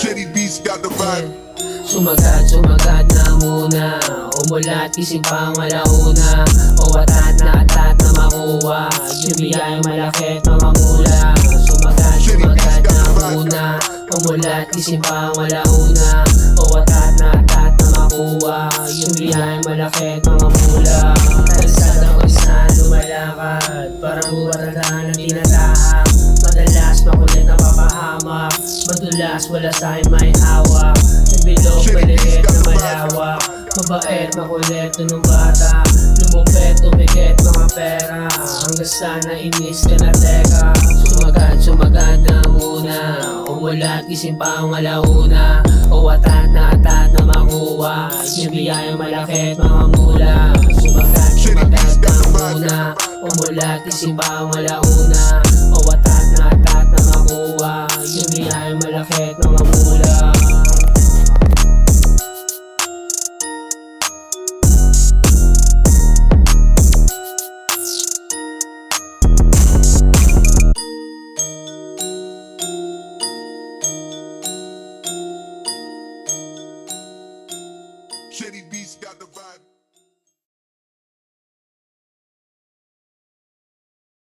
Shitty beats got the vibe. Sumagat na muna, umulat isip pang alauna. O atat na makuha, sibiyay malaki at mamamula. Sumagat na muna, umulat isip pang alauna. O atat na makuha, sibiyay malaki at mamamula. Kalsada ko saan lumalakad, parang buwarada na tinatahak. Madalas makulit na papahamak, madulas wala sa'yo may hawak. Bilog, maliit na malawak, mabait, makulit nung bata. Lumupet, tumikit, mga pera, hanggang sana inis ka na teka. Sumagat na muna, umulat isip pang alauna. O atat na makuha, sibiyay malaki at mamamula. Sumagat na muna, umulat isip pang alauna. O atat na makuha, sibiyay malaki at mamamula. Shitty